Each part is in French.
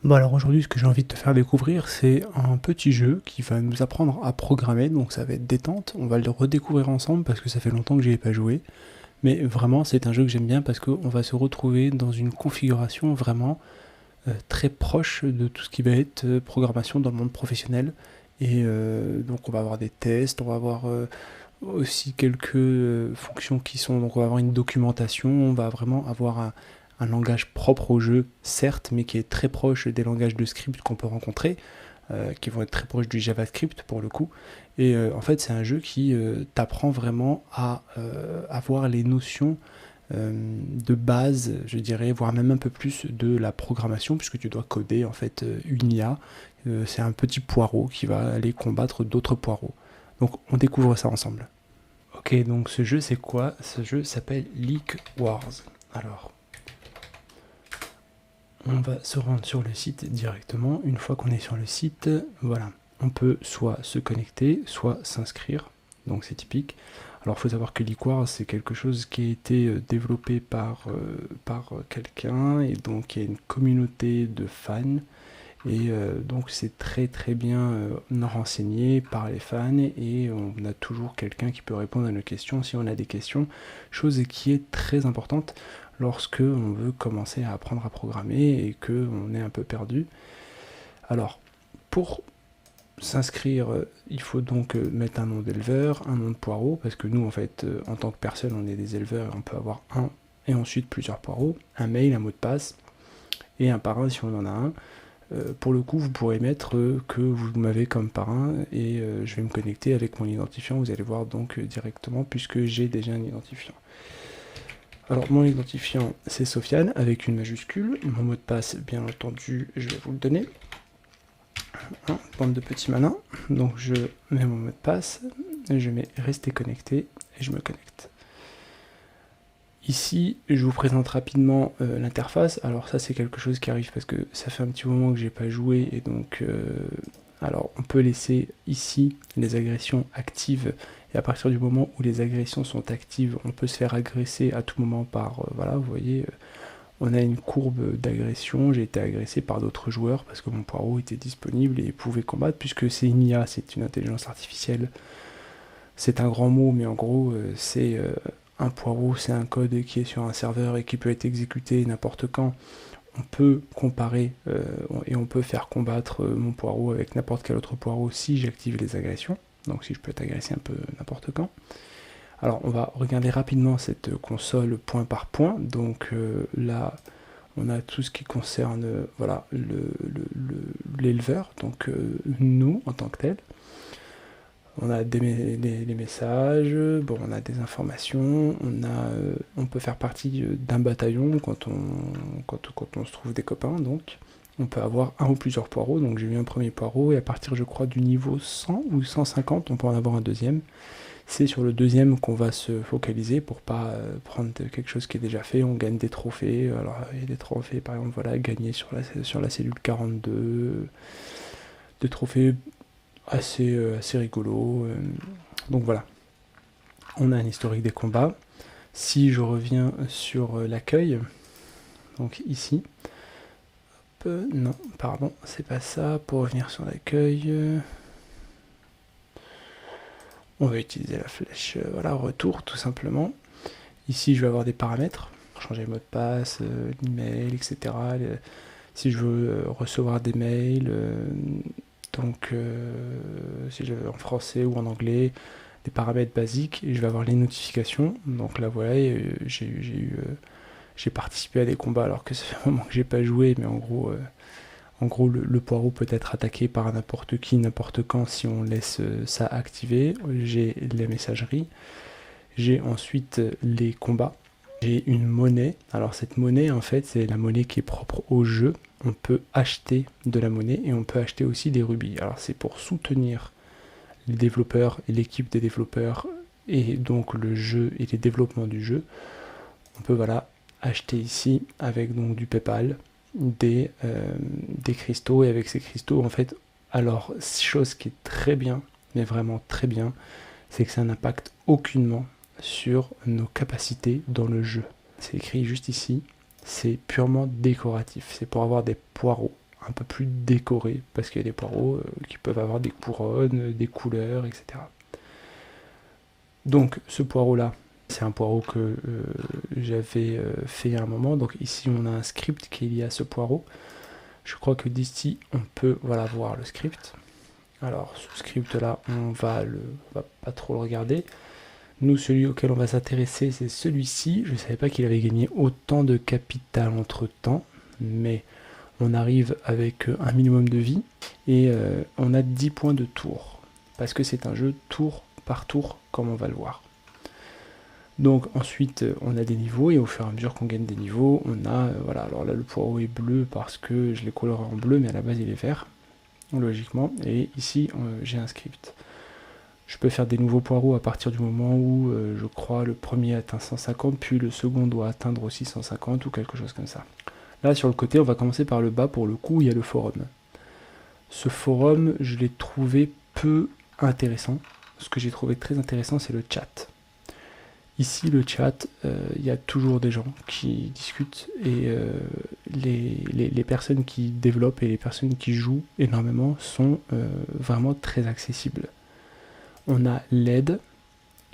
Bon alors aujourd'hui ce que j'ai envie de te faire découvrir c'est un petit jeu qui va nous apprendre à programmer, donc ça va être détente, on va le redécouvrir ensemble parce que ça fait longtemps que j'y ai pas joué, mais vraiment c'est un jeu que j'aime bien parce qu'on va se retrouver dans une configuration vraiment très proche de tout ce qui va être programmation dans le monde professionnel, et donc on va avoir des tests, on va avoir aussi quelques fonctions qui sont, donc on va avoir une documentation, on va vraiment avoir un langage propre au jeu, certes, mais qui est très proche des langages de script qu'on peut rencontrer, qui vont être très proches du JavaScript pour le coup. Et en fait, c'est un jeu qui t'apprend vraiment à avoir les notions de base, je dirais, voire même un peu plus de la programmation, puisque tu dois coder en fait une IA. C'est un petit poireau qui va aller combattre d'autres poireaux. Donc on découvre ça ensemble. Ok, donc ce jeu c'est quoi? Ce jeu s'appelle League Wars. Alors, on va se rendre sur le site directement. Une fois qu'on est sur le site, voilà, on peut soit se connecter, soit s'inscrire. Donc c'est typique. Alors il faut savoir que Liquar c'est quelque chose qui a été développé par quelqu'un, et donc il y a une communauté de fans, et donc c'est très très bien renseigné par les fans, et on a toujours quelqu'un qui peut répondre à nos questions si on a des questions, chose qui est très importante lorsque on veut commencer à apprendre à programmer et que on est un peu perdu. Alors, pour s'inscrire, il faut donc mettre un nom d'éleveur, un nom de poireau, parce que nous, en fait, en tant que personne, on est des éleveurs et on peut avoir un et ensuite plusieurs poireaux, un mail, un mot de passe et un parrain si on en a un. Pour le coup, vous pourrez mettre que vous m'avez comme parrain, et je vais me connecter avec mon identifiant. Vous allez voir donc directement puisque j'ai déjà un identifiant. Alors mon identifiant c'est Sofiane avec une majuscule. Mon mot de passe, bien entendu, je vais vous le donner. Hein, bande de petits malins. Donc je mets mon mot de passe, je mets rester connecté et je me connecte. Ici, je vous présente rapidement l'interface. Alors ça c'est quelque chose qui arrive parce que ça fait un petit moment que j'ai pas joué, et donc alors on peut laisser ici les agressions actives, et à partir du moment où les agressions sont actives, on peut se faire agresser à tout moment par voilà, vous voyez, on a une courbe d'agression. J'ai été agressé par d'autres joueurs parce que mon poireau était disponible et pouvait combattre, puisque c'est une IA, c'est une intelligence artificielle. C'est un grand mot, mais en gros, c'est un poireau, c'est un code qui est sur un serveur et qui peut être exécuté n'importe quand. On peut comparer et on peut faire combattre mon poireau avec n'importe quel autre poireau si j'active les agressions. Donc si je peux être agressé un peu n'importe quand. Alors on va regarder rapidement cette console point par point. Donc là on a tout ce qui concerne voilà, l'éleveur, donc nous en tant que tel. On a les messages, bon, on a des informations, on peut faire partie d'un bataillon quand on se trouve des copains, donc on peut avoir un ou plusieurs poireaux. Donc j'ai eu un premier poireau, et à partir je crois du niveau 100 ou 150 on peut en avoir un deuxième. C'est sur le deuxième qu'on va se focaliser pour pas prendre quelque chose qui est déjà fait. On gagne des trophées. Alors il y a des trophées, par exemple, voilà, gagner sur la cellule 42, des trophées assez rigolos. Donc voilà, on a un historique des combats. Si je reviens sur l'accueil, donc ici, non, pardon, c'est pas ça. Pour revenir sur l'accueil, on va utiliser la flèche, voilà, retour tout simplement. Ici, je vais avoir des paramètres, changer le mot de passe, l'email, etc. Si je veux recevoir des mails, donc si je veux en français ou en anglais, des paramètres basiques, et je vais avoir les notifications. Donc là, voilà, j'ai participé à des combats alors que ça fait un moment que j'ai pas joué, mais en gros, le poireau peut être attaqué par n'importe qui, n'importe quand, si on laisse ça activé. J'ai les messageries. J'ai ensuite les combats. J'ai une monnaie. Alors cette monnaie, en fait, c'est la monnaie qui est propre au jeu. On peut acheter de la monnaie et on peut acheter aussi des rubis. Alors c'est pour soutenir les développeurs et l'équipe des développeurs, et donc le jeu et les développements du jeu. On peut voilà acheter ici avec donc du PayPal des cristaux, et avec ces cristaux en fait, alors chose qui est très bien, mais vraiment très bien, c'est que ça n'impacte aucunement sur nos capacités dans le jeu. C'est écrit juste ici, c'est purement décoratif, c'est pour avoir des poireaux, un peu plus décoré, parce qu'il y a des poireaux qui peuvent avoir des couronnes, des couleurs, etc. Donc ce poireau-là, c'est un poireau que j'avais fait à un moment. Donc ici, on a un script qui est lié à ce poireau. Je crois que d'ici, on peut voilà, voir le script. Alors ce script-là, on va pas trop le regarder. Nous, celui auquel on va s'intéresser, c'est celui-ci. Je ne savais pas qu'il avait gagné autant de capital entre-temps, mais on arrive avec un minimum de vie et on a 10 points de tour, parce que c'est un jeu tour par tour, comme on va le voir. Donc ensuite, on a des niveaux, et au fur et à mesure qu'on gagne des niveaux, on a, voilà, alors là le poireau est bleu parce que je l'ai coloré en bleu, mais à la base il est vert, logiquement, et ici j'ai un script. Je peux faire des nouveaux poireaux à partir du moment où, je crois, le premier atteint 150, puis le second doit atteindre aussi 150 ou quelque chose comme ça. Là, sur le côté, on va commencer par le bas, pour le coup, il y a le forum. Ce forum, je l'ai trouvé peu intéressant. Ce que j'ai trouvé très intéressant, c'est le chat. Ici, le chat, il y a toujours des gens qui discutent, et les personnes qui développent et les personnes qui jouent énormément sont vraiment très accessibles. On a l'aide,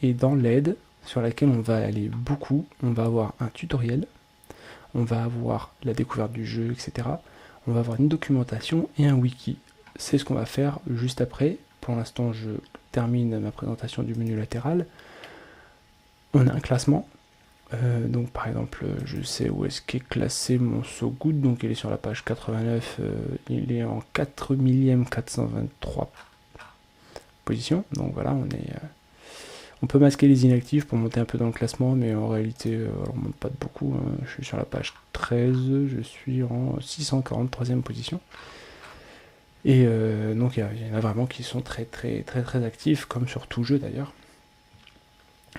et dans l'aide, sur laquelle on va aller beaucoup, on va avoir un tutoriel, on va avoir la découverte du jeu, etc. On va avoir une documentation et un wiki. C'est ce qu'on va faire juste après. Pour l'instant, je termine ma présentation du menu latéral. On a un classement. Donc par exemple, je sais où est-ce qu'est classé mon So Good. Donc il est sur la page 89. Il est en 4 millième 423 position. Donc voilà, on peut masquer les inactifs pour monter un peu dans le classement, mais en réalité, on ne monte pas de beaucoup. Je suis sur la page 13, je suis en 643e position. Et donc il y en a vraiment qui sont très actifs, comme sur tout jeu d'ailleurs.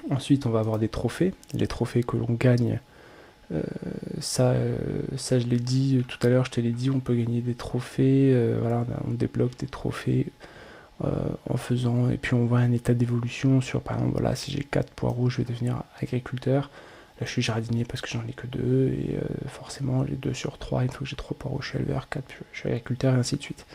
Ensuite, on va avoir des trophées. Les trophées que l'on gagne, ça je l'ai dit tout à l'heure, je te l'ai dit, on peut gagner des trophées. Voilà, on débloque des trophées en faisant, et puis on voit un état d'évolution sur, par exemple, voilà, si j'ai 4 poireaux, je vais devenir agriculteur. Là, je suis jardinier parce que j'en ai que 2, et forcément, j'ai 2 sur 3, il faut que j'ai 3 poireaux, je suis éleveur, 4, je suis agriculteur, et ainsi de suite.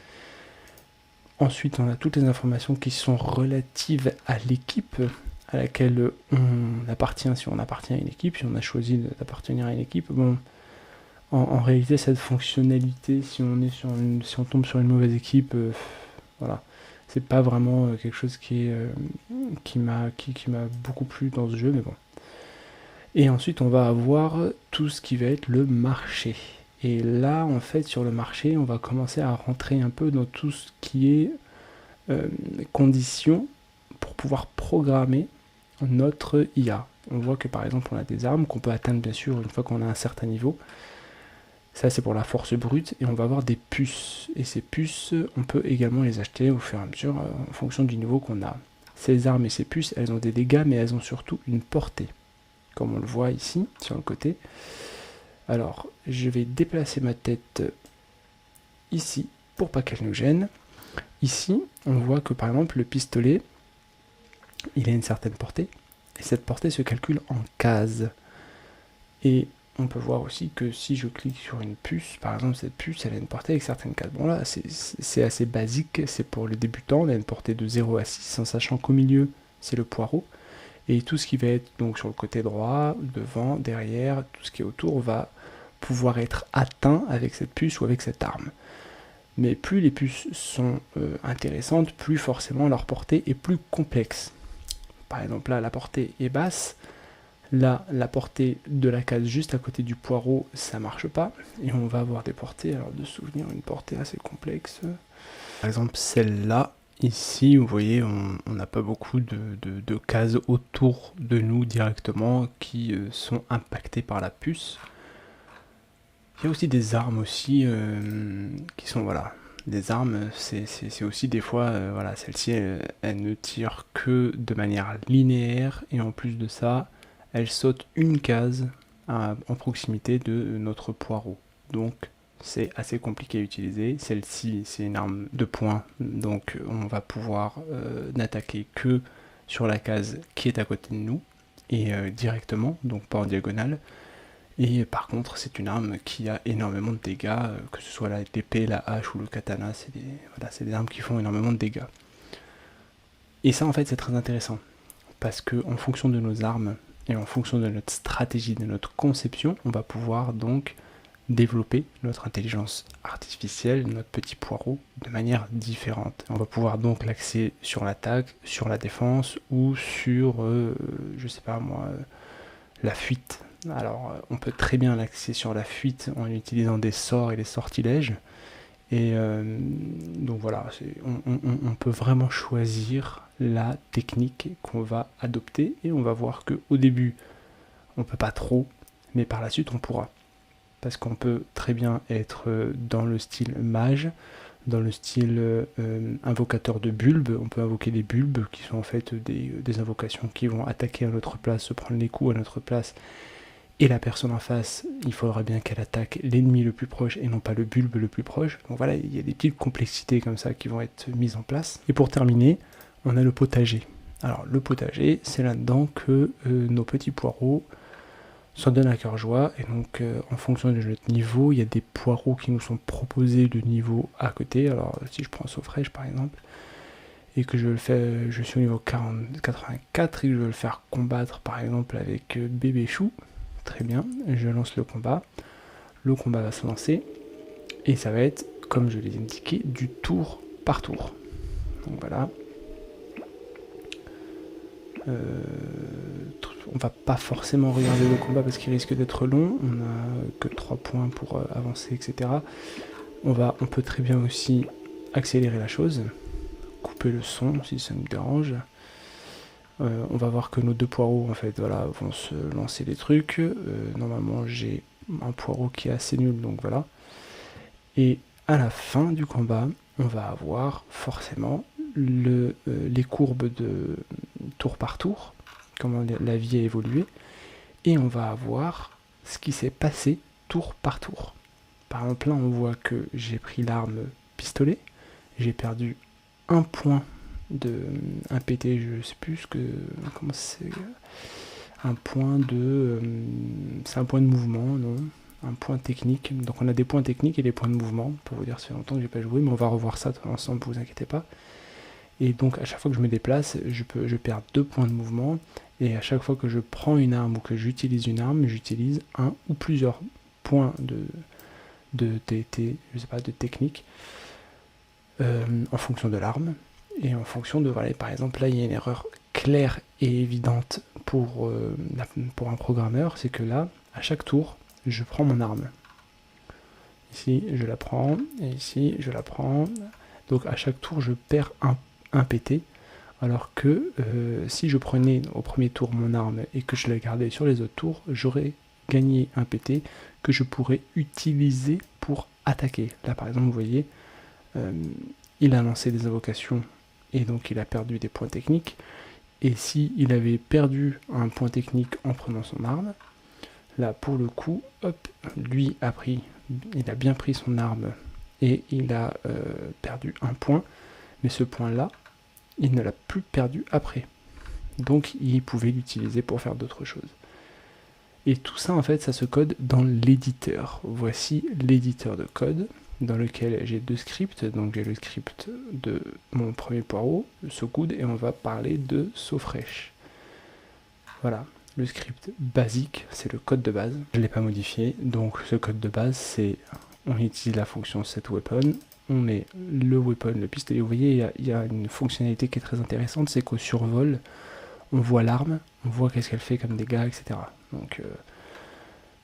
Ensuite, on a toutes les informations qui sont relatives à l'équipe à laquelle on appartient, si on appartient à une équipe, si on a choisi d'appartenir à une équipe. Bon, en réalité, cette fonctionnalité, si on tombe sur une mauvaise équipe, voilà, c'est pas vraiment quelque chose qui m'a beaucoup plu dans ce jeu, mais bon. Et ensuite, on va avoir tout ce qui va être le marché. Et là, en fait, sur le marché, on va commencer à rentrer un peu dans tout ce qui est conditions pour pouvoir programmer notre IA. On voit que par exemple, on a des armes qu'on peut atteindre, bien sûr, une fois qu'on a un certain niveau. Ça, c'est pour la force brute, et on va avoir des puces. Et ces puces, on peut également les acheter au fur et à mesure en fonction du niveau qu'on a. Ces armes et ces puces, elles ont des dégâts, mais elles ont surtout une portée, comme on le voit ici, sur le côté. Alors, je vais déplacer ma tête ici, pour pas qu'elle nous gêne. Ici, on voit que par exemple, le pistolet, il a une certaine portée, et cette portée se calcule en cases. Et on peut voir aussi que si je clique sur une puce, par exemple cette puce, elle a une portée avec certaines cases. Bon là, c'est assez basique, c'est pour les débutants, on a une portée de 0 à 6, en sachant qu'au milieu, c'est le poireau. Et tout ce qui va être donc sur le côté droit, devant, derrière, tout ce qui est autour va pouvoir être atteint avec cette puce ou avec cette arme. Mais plus les puces sont intéressantes, plus forcément leur portée est plus complexe. Par exemple là, la portée est basse. Là, la portée de la case juste à côté du poireau, ça marche pas. Et on va avoir des portées, alors de souvenir, une portée assez complexe. Par exemple, celle-là, ici, vous voyez, on n'a pas beaucoup de cases autour de nous directement qui sont impactées par la puce. Il y a aussi des armes aussi qui sont, voilà, des armes, c'est aussi des fois, voilà, celle-ci, elle ne tire que de manière linéaire, et en plus de ça, elle saute une case en proximité de notre poireau. Donc c'est assez compliqué à utiliser. Celle-ci, c'est une arme de poing, donc on va pouvoir n'attaquer que sur la case qui est à côté de nous, et directement, donc pas en diagonale. Et par contre, c'est une arme qui a énormément de dégâts, que ce soit l'épée, la hache ou le katana, c'est des armes qui font énormément de dégâts. Et ça, en fait, c'est très intéressant, parce que en fonction de nos armes et en fonction de notre stratégie, de notre conception, on va pouvoir donc développer notre intelligence artificielle, notre petit poireau, de manière différente. On va pouvoir donc l'axer sur l'attaque, sur la défense ou sur, je sais pas moi, la fuite. Alors, on peut très bien l'axer sur la fuite en utilisant des sorts et des sortilèges. Et donc voilà, on peut vraiment choisir la technique qu'on va adopter et on va voir qu'au début, on peut pas trop, mais par la suite, on pourra. Parce qu'on peut très bien être dans le style mage, dans le style invocateur de bulbes. On peut invoquer des bulbes qui sont en fait des invocations qui vont attaquer à notre place, se prendre les coups à notre place. Et la personne en face, il faudra bien qu'elle attaque l'ennemi le plus proche et non pas le bulbe le plus proche. Donc voilà, il y a des petites complexités comme ça qui vont être mises en place. Et pour terminer, on a le potager. Alors le potager, c'est là-dedans que nos petits poireaux s'en donnent à cœur joie. Et donc en fonction de notre niveau, il y a des poireaux qui nous sont proposés de niveau à côté. Alors si je prends Saufresh par exemple, et que je le fais, je suis au niveau 84 et que je veux le faire combattre par exemple avec Bébé Chou, très bien, je lance le combat va se lancer, et ça va être, comme je l'ai indiqué, du tour par tour. Donc voilà. On va pas forcément regarder le combat parce qu'il risque d'être long, on a que 3 points pour avancer, etc. On peut très bien aussi accélérer la chose, couper le son si ça nous dérange. On va voir que nos deux poireaux en fait voilà, vont se lancer des trucs. Normalement j'ai un poireau qui est assez nul, donc voilà. Et à la fin du combat, on va avoir forcément les courbes de tour par tour, comment la vie a évolué, et on va avoir ce qui s'est passé tour par tour. Par exemple là on voit que j'ai pris l'arme pistolet, j'ai perdu un point un PT, je sais plus comment c'est, un point de c'est un point de mouvement, non, un point technique. Donc on a des points techniques et des points de mouvement, pour vous dire, ça fait longtemps que j'ai pas joué, mais on va revoir ça ensemble, vous inquiétez pas. Et donc à chaque fois que je me déplace, je perds 2 points de mouvement, et à chaque fois que je prends une arme ou que j'utilise une arme, j'utilise un ou plusieurs points de TT, je sais pas, de technique, en fonction de l'arme. Et en fonction de, voilà, par exemple là il y a une erreur claire et évidente pour un programmeur, c'est que là, à chaque tour, je prends mon arme. Ici, je la prends, et ici, je la prends. Donc à chaque tour, je perds un PT, alors que si je prenais au premier tour mon arme et que je la gardais sur les autres tours, j'aurais gagné un PT que je pourrais utiliser pour attaquer. Là par exemple, vous voyez, il a lancé des invocations et donc il a perdu des points techniques. Et si il avait perdu un point technique en prenant son arme, là pour le coup, hop, lui il a bien pris son arme et il a perdu un point, mais ce point-là, il ne l'a plus perdu après. Donc il pouvait l'utiliser pour faire d'autres choses. Et tout ça en fait, ça se code dans l'éditeur. Voici l'éditeur de code, dans lequel j'ai 2 scripts. Donc j'ai le script de mon premier poireau, SoGood, et on va parler de Saufresh. Voilà, le script basique, c'est le code de base. Je ne l'ai pas modifié, donc ce code de base, c'est on utilise la fonction setWeapon, on met le weapon, le pistolet. Vous voyez, il y a une fonctionnalité qui est très intéressante, c'est qu'au survol, on voit l'arme, on voit qu'est-ce qu'elle fait comme dégâts, etc. Donc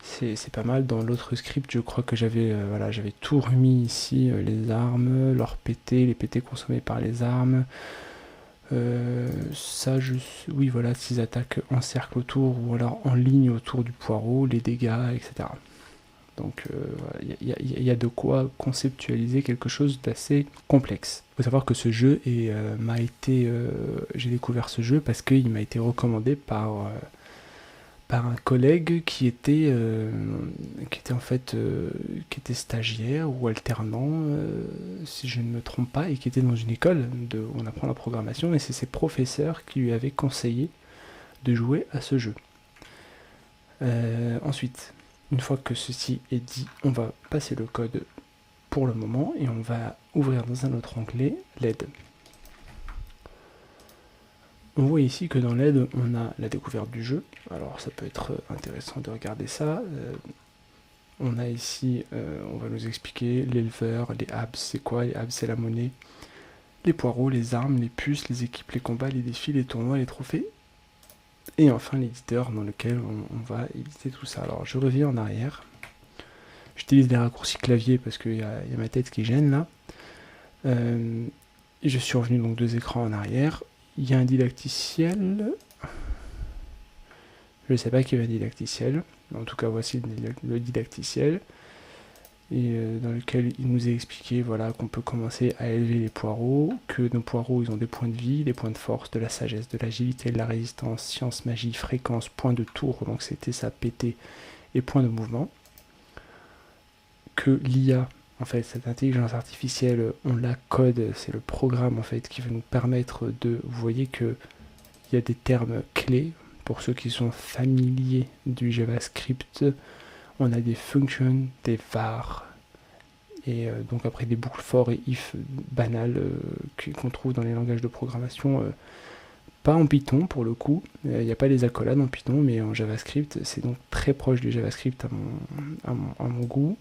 c'est pas mal. Dans l'autre script, je crois que j'avais tout remis ici, les armes, leurs PT, les PT consommés par les armes. Oui voilà, s'ils attaquent en cercle autour ou alors en ligne autour du poireau, les dégâts, etc. Donc il y a de quoi conceptualiser quelque chose d'assez complexe. Il faut savoir que ce jeu j'ai découvert ce jeu parce qu'il m'a été recommandé par un collègue qui était stagiaire ou alternant, si je ne me trompe pas, et qui était dans une école où on apprend la programmation, et c'est ses professeurs qui lui avaient conseillé de jouer à ce jeu. Ensuite, une fois que ceci est dit, on va passer le code pour le moment et on va ouvrir dans un autre onglet l'aide. On voit ici que dans l'aide, on a la découverte du jeu. Alors ça peut être intéressant de regarder ça. On a ici, on va nous expliquer l'éleveur, les abs, c'est quoi? Les abs, c'est la monnaie. Les poireaux, les armes, les puces, les équipes, les combats, les défis, les tournois, les trophées. Et enfin l'éditeur dans lequel on va éditer tout ça. Alors je reviens en arrière. J'utilise les raccourcis clavier parce qu'il y a ma tête qui gêne là. Je suis revenu donc 2 écrans en arrière. Il y a un didacticiel. Je ne sais pas qu'il y avait un didacticiel. En tout cas, voici le didacticiel. Et dans lequel il nous est expliqué voilà, qu'on peut commencer à élever les poireaux, que nos poireaux ils ont des points de vie, des points de force, de la sagesse, de l'agilité, de la résistance, science, magie, fréquence, points de tour, donc c'était ça, PT, et points de mouvement. Que l'IA, en fait, cette intelligence artificielle, on la code, c'est le programme en fait qui va nous permettre de, vous voyez que il y a des termes clés pour ceux qui sont familiers du JavaScript. On a des functions, des var, et donc après des boucles for et if banales qu'on trouve dans les langages de programmation, pas en Python pour le coup, il n'y a pas les accolades en Python, mais en JavaScript, c'est donc très proche du JavaScript à mon goût.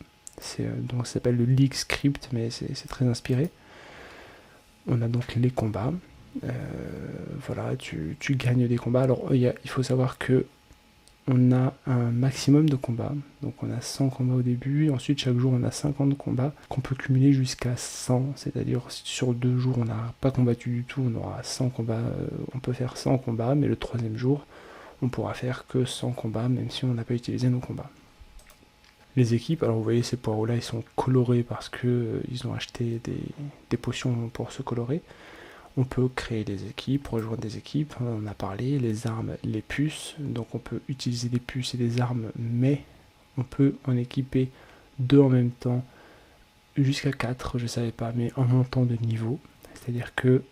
Donc ça s'appelle le leak script, mais c'est très inspiré. On a donc les combats. Voilà, tu gagnes des combats. Alors il faut savoir que on a un maximum de combats, donc on a 100 combats au début, et ensuite chaque jour on a 50 combats qu'on peut cumuler jusqu'à 100, c'est-à-dire sur 2 jours on n'a pas combattu du tout, on aura 100 combats, on peut faire 100 combats, mais le 3e jour on pourra faire que 100 combats, même si on n'a pas utilisé nos combats. Les équipes, alors vous voyez ces poireaux là ils sont colorés parce que ils ont acheté des potions pour se colorer. On peut créer des équipes, rejoindre des équipes, on en a parlé, les armes, les puces, donc on peut utiliser des puces et des armes, mais on peut en équiper 2 en même temps, jusqu'à 4, je ne savais pas, mais en montant de niveau, c'est-à-dire que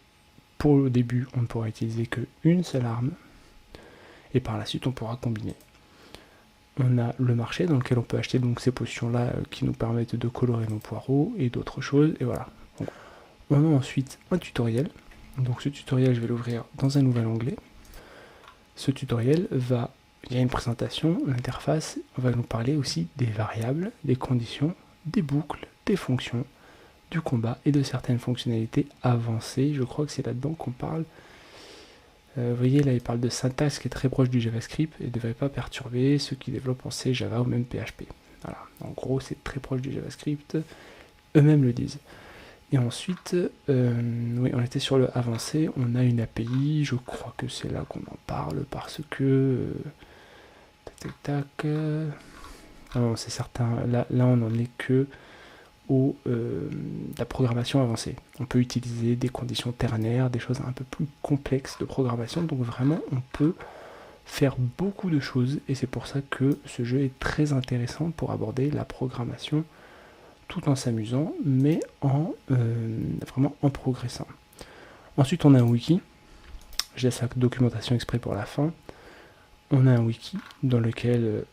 pour le début, on ne pourra utiliser qu'une seule arme, et par la suite, on pourra combiner. On a le marché dans lequel on peut acheter donc ces potions-là qui nous permettent de colorer nos poireaux et d'autres choses, et voilà. Donc, on a ensuite un tutoriel. Donc ce tutoriel, je vais l'ouvrir dans un nouvel onglet. Ce tutoriel il y a une présentation, l'interface, on va nous parler aussi des variables, des conditions, des boucles, des fonctions, du combat et de certaines fonctionnalités avancées. Je crois que c'est là-dedans qu'on parle. Vous voyez, là, il parle de syntaxe qui est très proche du JavaScript et ne devrait pas perturber ceux qui développent en C, Java ou même PHP. Voilà, en gros, c'est très proche du JavaScript. Eux-mêmes le disent. Et ensuite, oui, on était sur le avancé, on a une API, je crois que c'est là qu'on en parle parce que... non, c'est certain, là on n'en est que la programmation avancée. On peut utiliser des conditions ternaires, des choses un peu plus complexes de programmation, donc vraiment on peut faire beaucoup de choses et c'est pour ça que ce jeu est très intéressant pour aborder la programmation tout en s'amusant, mais vraiment en progressant. Ensuite, on a un wiki. Je laisse la documentation exprès pour la fin. On a un wiki dans lequel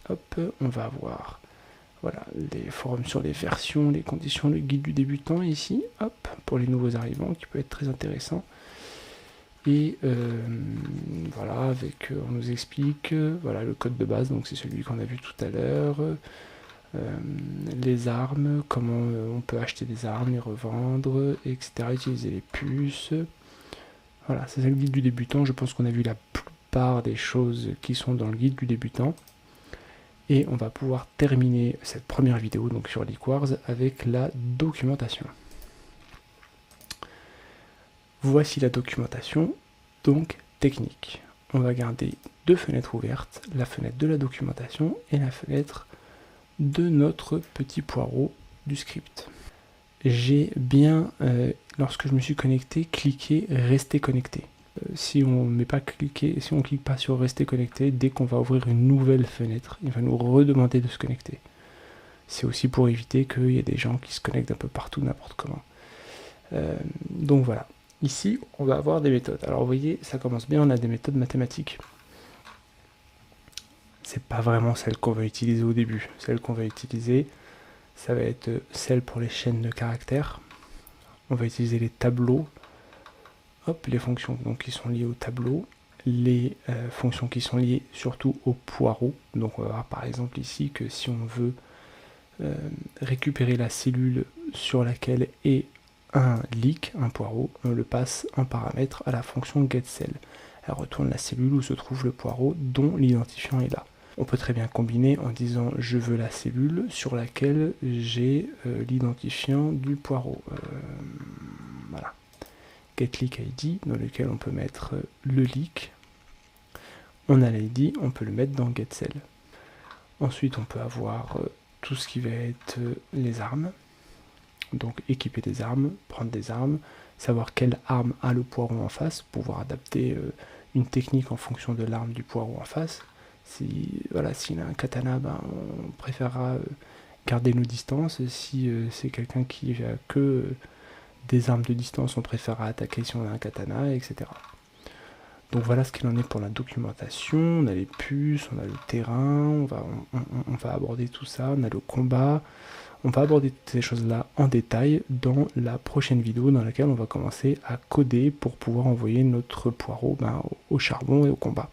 on va avoir voilà, les forums sur les versions, les conditions, le guide du débutant ici, pour les nouveaux arrivants, qui peut être très intéressant. Et voilà, on nous explique voilà, le code de base, donc c'est celui qu'on a vu tout à l'heure. Les armes, comment on peut acheter des armes, les revendre, etc. Utiliser les puces. Voilà, c'est ça le guide du débutant. Je pense qu'on a vu la plupart des choses qui sont dans le guide du débutant. Et on va pouvoir terminer cette première vidéo donc sur Liquars avec la documentation. Voici la documentation, donc technique. On va garder 2 fenêtres ouvertes, la fenêtre de la documentation et la fenêtre de notre petit poireau du script. J'ai bien, lorsque je me suis connecté, cliqué rester connecté. Si on clique pas sur rester connecté, dès qu'on va ouvrir une nouvelle fenêtre, il va nous redemander de se connecter. C'est aussi pour éviter qu'il y ait des gens qui se connectent un peu partout, n'importe comment. Donc voilà. Ici, on va avoir des méthodes. Alors vous voyez, ça commence bien, on a des méthodes mathématiques. c'est pas vraiment celle qu'on va utiliser au début. Celle qu'on va utiliser, ça va être celle pour les chaînes de caractères. On va utiliser les tableaux, hop, les fonctions donc, qui sont liées au tableau, les fonctions qui sont liées surtout au poireau. Donc on va voir par exemple ici que si on veut récupérer la cellule sur laquelle est un leak, un poireau, on le passe en paramètre à la fonction getCell. Elle retourne la cellule où se trouve le poireau dont l'identifiant est là. On peut très bien combiner en disant je veux la cellule sur laquelle j'ai l'identifiant du poireau. Voilà. GetLeakID dans lequel on peut mettre le leak. On a l'ID, on peut le mettre dans getCell. Ensuite on peut avoir tout ce qui va être les armes. Donc équiper des armes, prendre des armes, savoir quelle arme a le poireau en face, pouvoir adapter une technique en fonction de l'arme du poireau en face. Si voilà, s'il a un katana, ben, on préférera garder nos distances. Si c'est quelqu'un qui a que des armes de distance, on préférera attaquer si on a un katana, etc. Donc voilà ce qu'il en est pour la documentation. On a les puces, on a le terrain, on va aborder tout ça, on a le combat. On va aborder toutes ces choses-là en détail dans la prochaine vidéo dans laquelle on va commencer à coder pour pouvoir envoyer notre poireau au charbon et au combat.